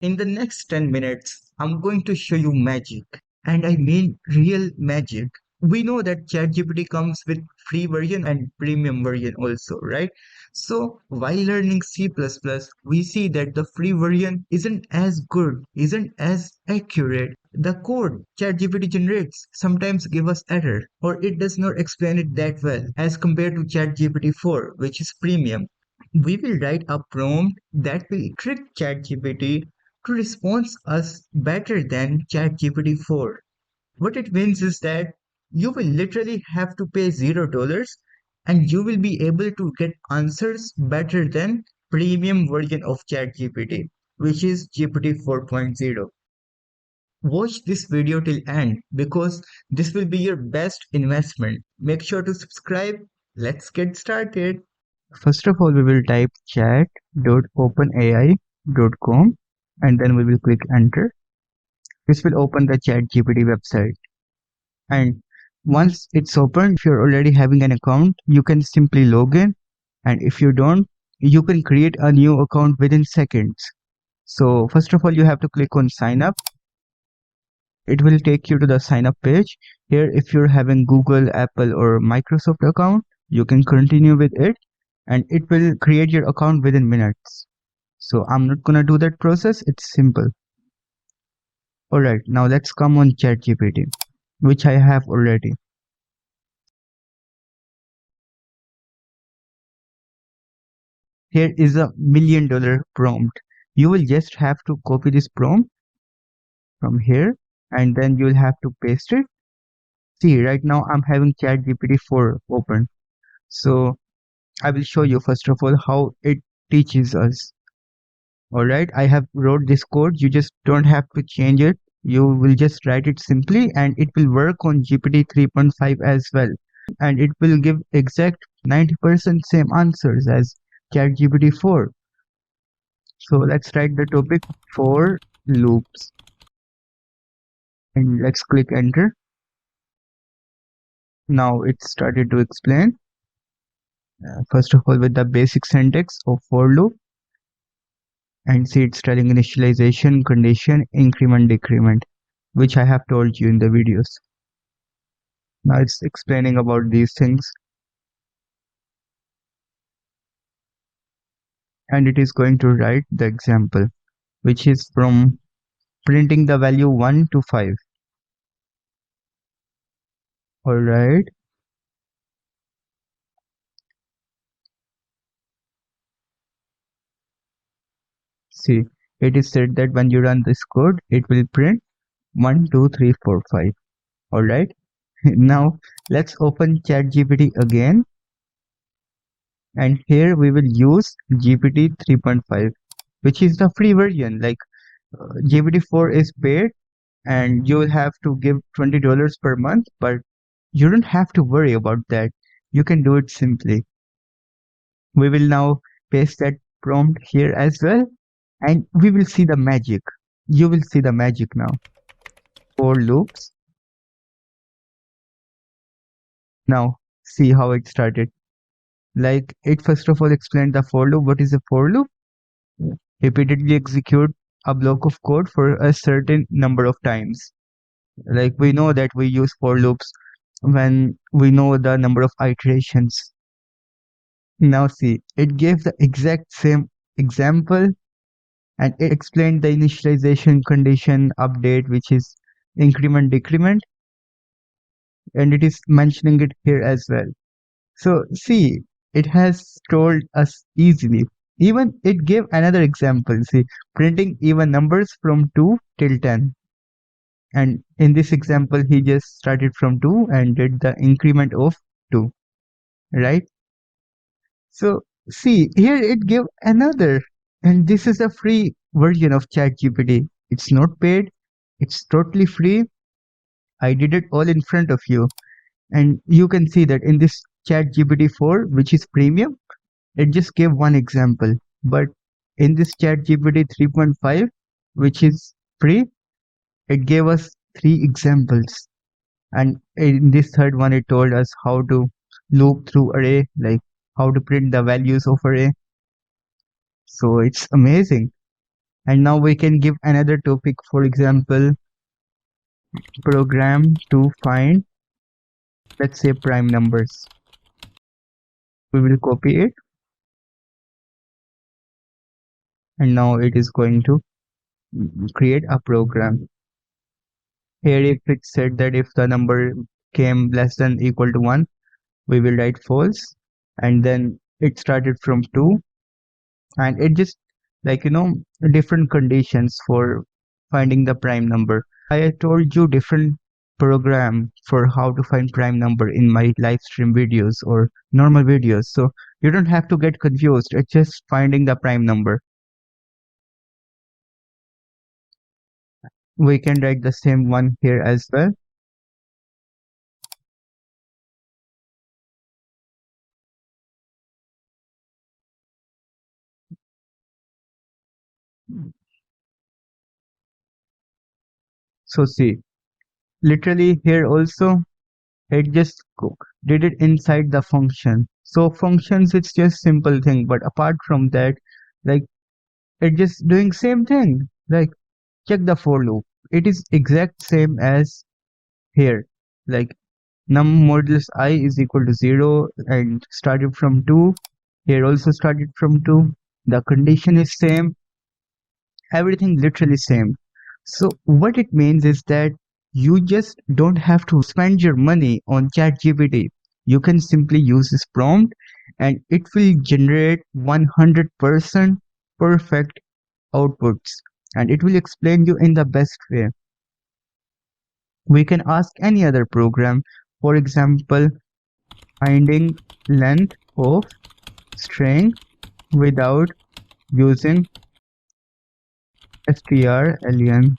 In the next 10 minutes, I'm going to show you magic. And I mean real magic. We know that ChatGPT comes with free version and premium version also, right? So while learning C++, we see that the free version isn't as good, isn't as accurate. The code ChatGPT generates sometimes give us error, or it does not explain it that well as compared to ChatGPT 4, which is premium. We will write a prompt that will trick ChatGPT to respond us better than ChatGPT 4. What it means is that you will literally have to pay $0 and you will be able to get answers better than premium version of ChatGPT, which is GPT 4.0. Watch this video till end because this will be your best investment. Make sure to subscribe. Let's get started. First of all, we will type chat.openai.com and then we will click enter. This will open the ChatGPT website. And once it's open, if you're already having an account, you can simply log in. And if you don't, you can create a new account within seconds. So first of all, you have to click on sign up. It will take you to the sign up page. Here, if you're having Google, Apple, or Microsoft account, you can continue with it and it will create your account within minutes. So I'm not gonna do that process. It's simple. Alright, now let's come on ChatGPT, which I have already. Here is a $1 million prompt. You will just have to copy this prompt from here and then you'll have to paste it. See, right now I'm having ChatGPT 4 open. So I will show you first of all how it teaches us. Alright, I have wrote this code. You just don't have to change it. You will just write it simply and it will work on GPT 3.5 as well. And it will give exact 90% same answers as ChatGPT 4. So let's write the topic for loops and let's click enter. Now it started to explain. First of all, with the basic syntax of for loop, and see it's telling initialization, condition, increment, decrement, which I have told you in the videos. Now it's explaining about these things. And it is going to write the example, which is from printing the value 1 to 5. Alright. See, it is said that when you run this code, it will print 1, 2, 3, 4, 5. Alright. Now let's open ChatGPT again. And here we will use GPT 3.5, which is the free version. Like GPT 4 is paid and you will have to give $20 per month, but you don't have to worry about that. You can do it simply. We will now paste that prompt here as well and we will see the magic. You will see the magic now. For loops. Now see how it started. Like it first of all explained the for loop. What is a for loop? Repeatedly execute a block of code for a certain number of times. Like we know that we use for loops when we know the number of iterations. Now see, it gave the exact same example and it explained the initialization, condition, update, which is increment, decrement, and it is mentioning it here as well. So see, it has told us easily. Even it gave another example, see, printing even numbers from 2 till 10. And in this example, he just started from 2 and did the increment of 2, right? So see, here it gave another, and this is a free version of ChatGPT. It's not paid, it's totally free. I did it all in front of you. And you can see that in this ChatGPT 4, which is premium, it just gave one example. But in this ChatGPT 3.5, which is free, it gave us 3 examples. And in this third one, it told us how to loop through array, like how to print the values of array. So it's amazing. And now we can give another topic, for example, program to find, let's say, prime numbers. We will copy it, and now it is going to create a program. Here, if it said that if the number came less than equal to 1, we will write false. And then it started from 2, and it just, like, different conditions for finding the prime number. I told you different program for how to find prime number in my live stream videos or normal videos, so you don't have to get confused. It's just finding the prime number. We can write the same one here as well. So see, literally here also it just did it inside the function. So functions, it's just simple thing, but apart from that, like, it just doing same thing. Like, check the for loop. It is exact same as here. Like, num modulus I is equal to 0 and started from 2. Here also started from 2. The condition is same. Everything literally same. So what it means is that you just don't have to spend your money on ChatGPT. You can simply use this prompt and it will generate 100% perfect outputs, and it will explain you in the best way. We can ask any other program, for example, finding length of string without using strlen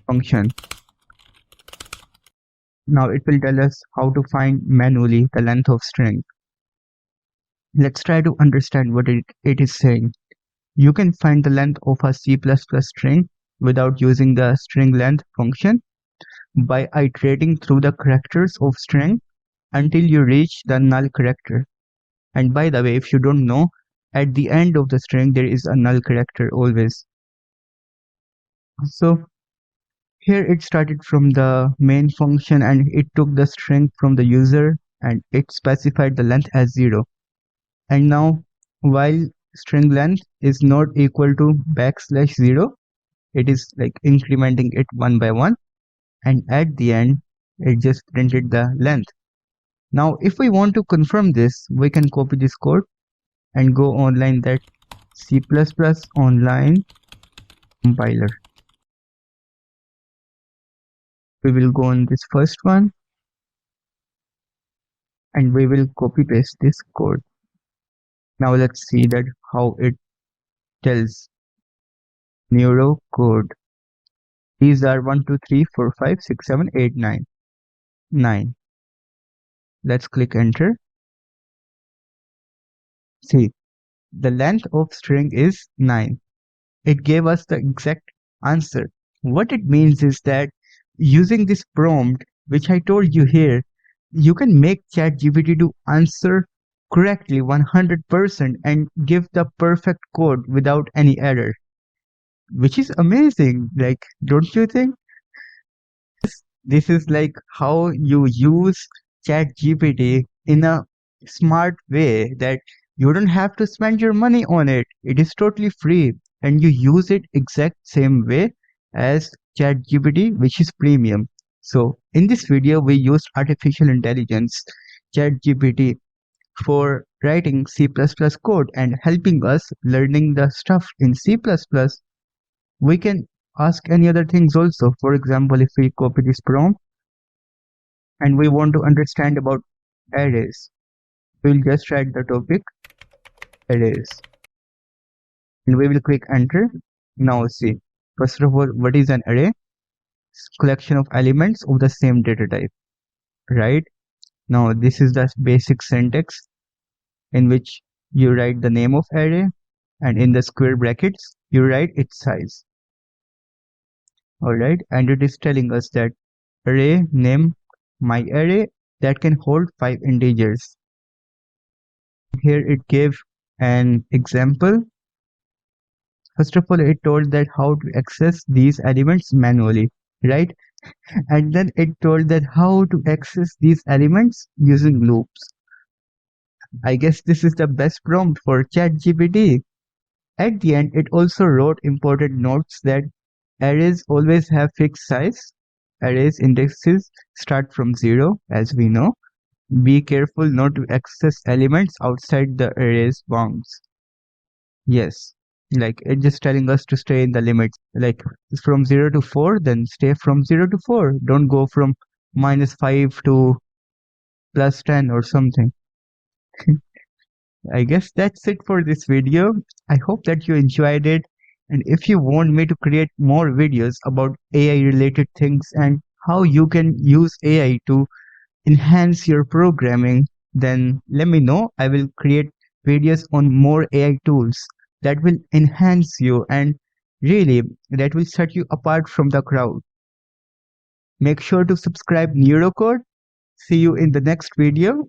function. Now it will tell us how to find manually the length of string. Let's try to understand what it is saying. You can find the length of a C++ string without using the string length function by iterating through the characters of string until you reach the null character. And by the way, if you don't know, at the end of the string there is a null character always. So here it started from the main function and it took the string from the user and it specified the length as 0. And now, while string length is not equal to \0, it is like incrementing it one by one, and at the end it just printed the length. Now if we want to confirm this, we can copy this code and go online, that C++ online compiler. We will go on this first one and we will copy paste this code. Now let's see that how it tells. NeuroCode. These are 1, 2, 3, 4, 5, 6, 7, 8, 9. 9. Let's click enter. See, the length of string is 9. It gave us the exact answer. What it means is that using this prompt, which I told you here, you can make ChatGPT to answer correctly 100% and give the perfect code without any error, which is amazing. Like, don't you think? This is like how you use ChatGPT in a smart way, that you don't have to spend your money on it. It is totally free and you use it exact same way as ChatGPT, which is premium. So in this video, we used artificial intelligence, ChatGPT, for writing C++ code and helping us learning the stuff in C++. We can ask any other things also. For example, if we copy this prompt and we want to understand about arrays, we'll just write the topic arrays and we will click enter. Now see, first of all, what is an array? It's collection of elements of the same data type, right? Now this is the basic syntax in which you write the name of array and in the square brackets you write its size. Alright, and it is telling us that array name my array that can hold 5 integers. Here it gave an example First of all, it told that how to access these elements manually, right? And then it told that how to access these elements using loops. I guess this is the best prompt for ChatGPT. At the end, it also wrote important notes that arrays always have fixed size. Arrays indexes start from 0, as we know. Be careful not to access elements outside the array's bounds. Yes, like it's just telling us to stay in the limits. Like from 0 to 4, then stay from 0 to 4. Don't go from -5 to +10 or something. I guess that's it for this video. I hope that you enjoyed it. And if you want me to create more videos about AI related things and how you can use AI to enhance your programming, then let me know. I will create videos on more AI tools that will enhance you and really that will set you apart from the crowd. Make sure to subscribe NeuroCode. See you in the next video.